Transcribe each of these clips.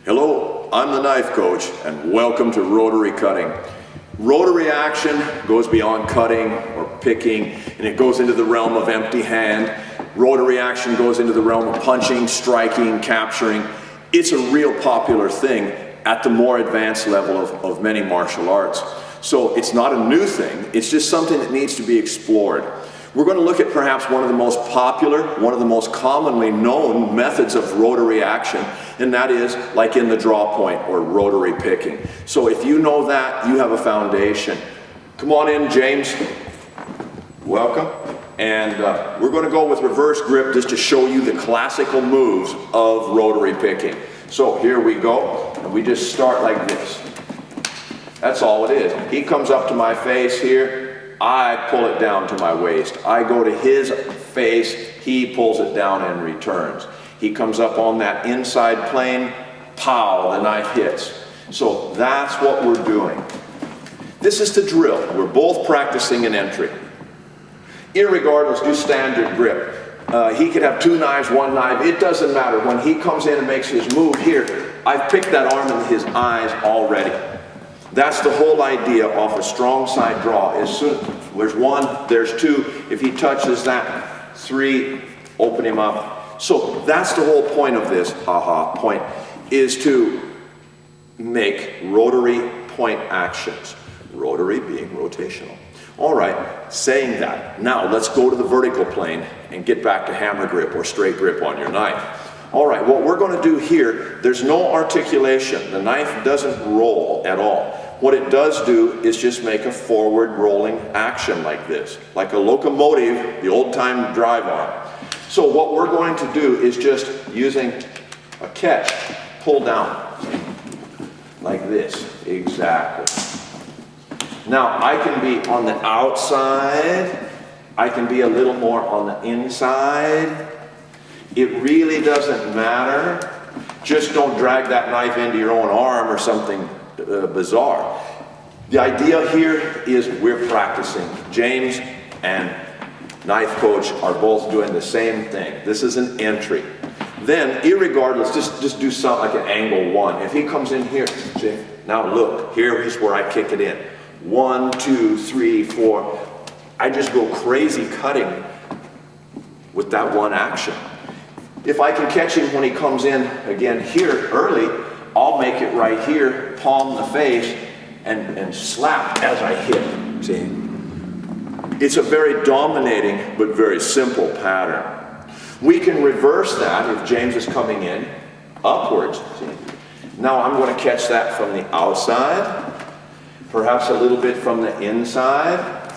Hello, I'm the knife coach and welcome to Rotary Cutting. Rotary action goes beyond cutting or picking, and it goes into the realm of empty hand. Rotary action goes into the realm of punching, striking, capturing. It's a real popular thing at the more advanced level of many martial arts. So it's not a new thing, it's just something that needs to be explored. We're going to look at perhaps one of the most popular, one of the most commonly known methods of rotary action, and that is like in the draw point or rotary picking. So if you know that, you have a foundation. Come on in, James. Welcome. And we're going to go with reverse grip just to show you the classical moves of rotary picking. So here we go, and we just start like this. That's all it is. He comes up to my face here. I pull it down to my waist. I go to his face, he pulls it down and returns. He comes up on that inside plane, pow, the knife hits. So that's what we're doing. This is the drill. We're both practicing an entry. Irregardless, do standard grip. He could have two knives, one knife, it doesn't matter. When he comes in and makes his move here, I've picked that arm in his eyes already. That's the whole idea of a strong side draw. As soon there's one, there's two. If he touches that, three, open him up. So that's the whole point of this point, is to make rotary point actions. Rotary being rotational. All right, saying that, now let's go to the vertical plane and get back to hammer grip or straight grip on your knife. All right, what we're going to do here, there's no articulation. The knife doesn't roll at all. What it does do is just make a forward rolling action like this, like a locomotive, the old-time drive arm. So what we're going to do is just using a catch, pull down, like this, exactly. Now I can be on the outside, I can be a little more on the inside. It really doesn't matter. Just don't drag that knife into your own arm or something bizarre. The idea here is we're practicing. James and knife coach are both doing the same thing. This is an entry. Then, irregardless, just do something like an angle one. If he comes in here, see, now look, here is where I kick it in. 1, 2, 3, 4. I just go crazy cutting with that one action. If I can catch him when he comes in again here early, I'll make it right here, palm the face, and slap as I hit. See? It's a very dominating but very simple pattern. We can reverse that if James is coming in upwards. See? Now I'm going to catch that from the outside, perhaps a little bit from the inside,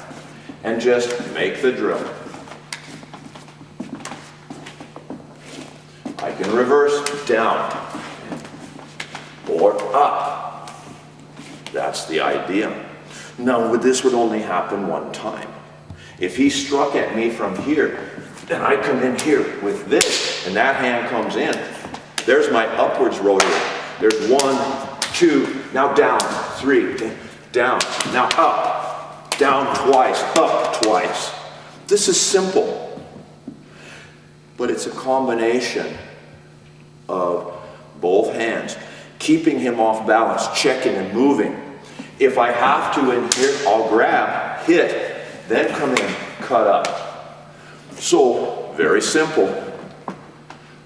and just make the drill. I can reverse down or up. That's the idea. Now this would only happen one time. If he struck at me from here, then I come in here with this, and that hand comes in. There's my upwards rotary. There's 1, 2, now down, 3, down, now up, down twice, up twice. This is simple, but it's a combination of both hands, keeping him off balance, checking and moving. If I have to in here, I'll grab, hit, then come in, cut up. So, very simple,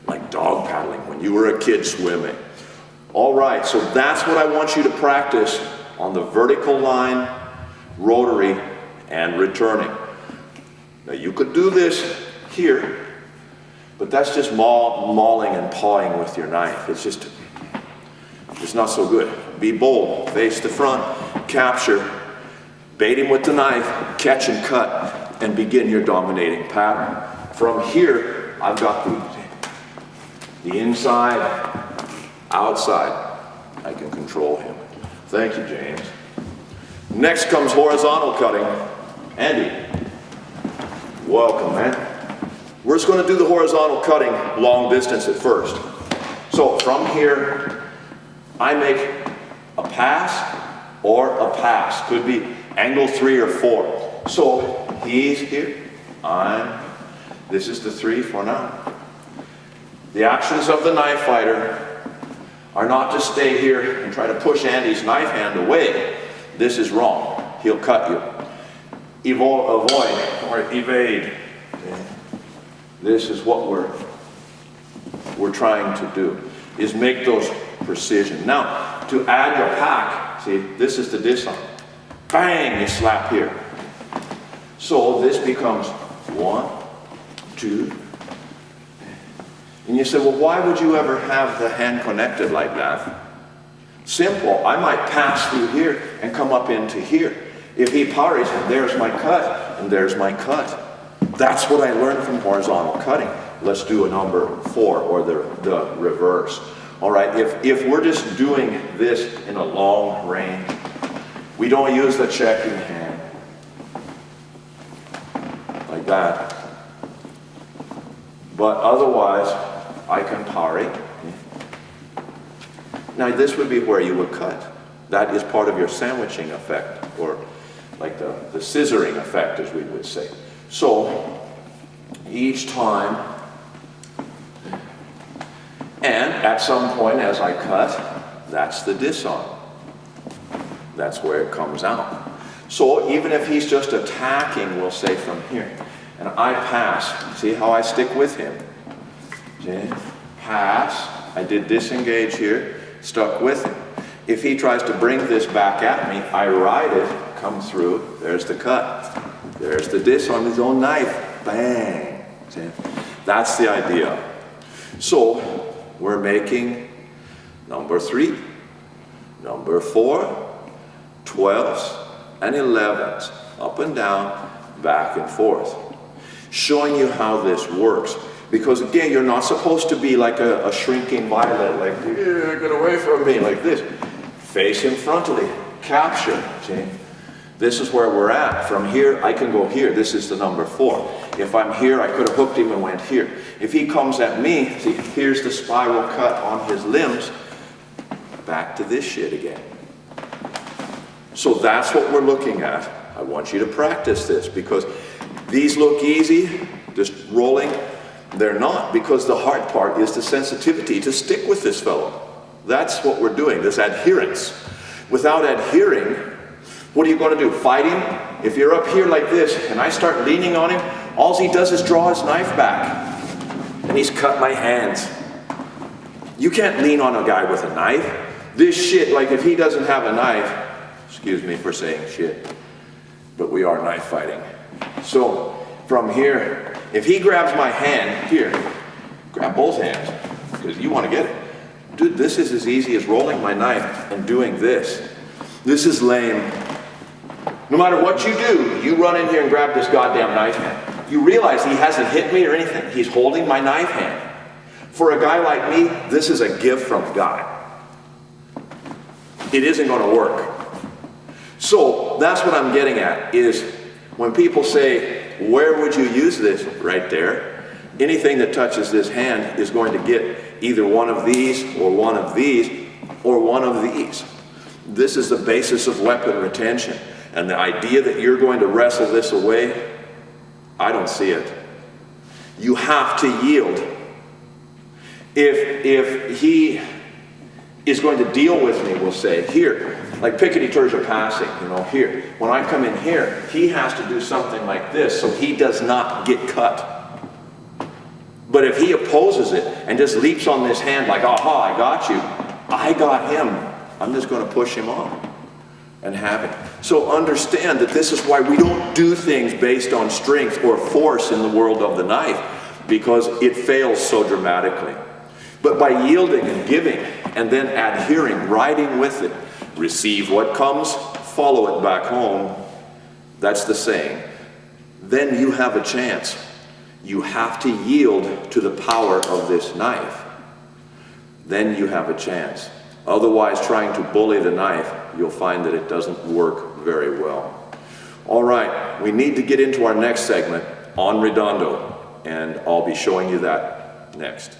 like dog paddling when you were a kid swimming. All right, so that's what I want you to practice on the vertical line, rotary, and returning. Now you could do this here, but that's just mauling and pawing with your knife. It's not so good. Be bold, face the front, capture, bait him with the knife, catch and cut, and begin your dominating pattern. From here, I've got the inside, outside. I can control him. Thank you, James. Next comes horizontal cutting. Andy, welcome, man. We're just going to do the horizontal cutting long distance at first. So from here, I make a pass or a pass. Could be angle 3 or 4. So he's here, this is the 3 for now. The actions of the knife fighter are not to stay here and try to push Andy's knife hand away. This is wrong. He'll cut you. Avoid or evade. This is what we're trying to do, is make those precision. Now, to add your pack, see, this is the disarm. Bang, you slap here. So this becomes 1, 2. And you say, well, why would you ever have the hand connected like that? Simple. I might pass through here and come up into here. If he parries, and there's my cut, and there's my cut. That's what I learned from horizontal cutting. Let's do a number 4, or the reverse. All right, if we're just doing this in a long range, we don't use the checking hand like that. But otherwise, I can parry. Now this would be where you would cut. That is part of your sandwiching effect, or like the scissoring effect, as we would say. So each time, and at some point as I cut, that's the disarm. That's where it comes out. So even if he's just attacking, we'll say from here, and I pass, see how I stick with him? See? Pass, I did disengage here, stuck with him. If he tries to bring this back at me, I ride it, come through, there's the cut. There's the disarm, his own knife, bang. See? That's the idea. So we're making number 3, number 4, 12s, and 11s, up and down, back and forth. Showing you how this works. Because again, you're not supposed to be like a shrinking violet, like, yeah, get away from me, like this. Face him frontally, capture, see? This is where we're at. From here, I can go here. This is the number 4. If I'm here, I could have hooked him and went here. If he comes at me, see, here's the spiral cut on his limbs. Back to this shit again. So that's what we're looking at. I want you to practice this, because these look easy, just rolling. They're not, because the hard part is the sensitivity to stick with this fellow. That's what we're doing, this adherence. Without adhering, what are you going to do? Fight him? If you're up here like this and I start leaning on him, all he does is draw his knife back. And he's cut my hands. You can't lean on a guy with a knife. This shit, like if he doesn't have a knife, excuse me for saying shit, but we are knife fighting. So from here, if he grabs my hand, here, grab both hands, because you want to get it. Dude, this is as easy as rolling my knife and doing this. This is lame. No matter what you do, you run in here and grab this goddamn knife hand. You realize he hasn't hit me or anything. He's holding my knife hand. For a guy like me, this is a gift from God. It isn't going to work. So that's what I'm getting at, is when people say, where would you use this? Right there. Anything that touches this hand is going to get either one of these, or one of these, or one of these. This is the basis of weapon retention. And the idea that you're going to wrestle this away, I don't see it. You have to yield. If he is going to deal with me, we'll say, here, like piquet-terms are passing, here. When I come in here, he has to do something like this so he does not get cut. But if he opposes it and just leaps on this hand like, aha, I got you, I got him, I'm just going to push him on and have it. So understand that this is why we don't do things based on strength or force in the world of the knife, because it fails so dramatically. But by yielding and giving and then adhering, riding with it, receive what comes, follow it back home, that's the saying, then you have a chance. You have to yield to the power of this knife. Then you have a chance. Otherwise, trying to bully the knife, you'll find that it doesn't work very well. All right, we need to get into our next segment on Redondo, and I'll be showing you that next.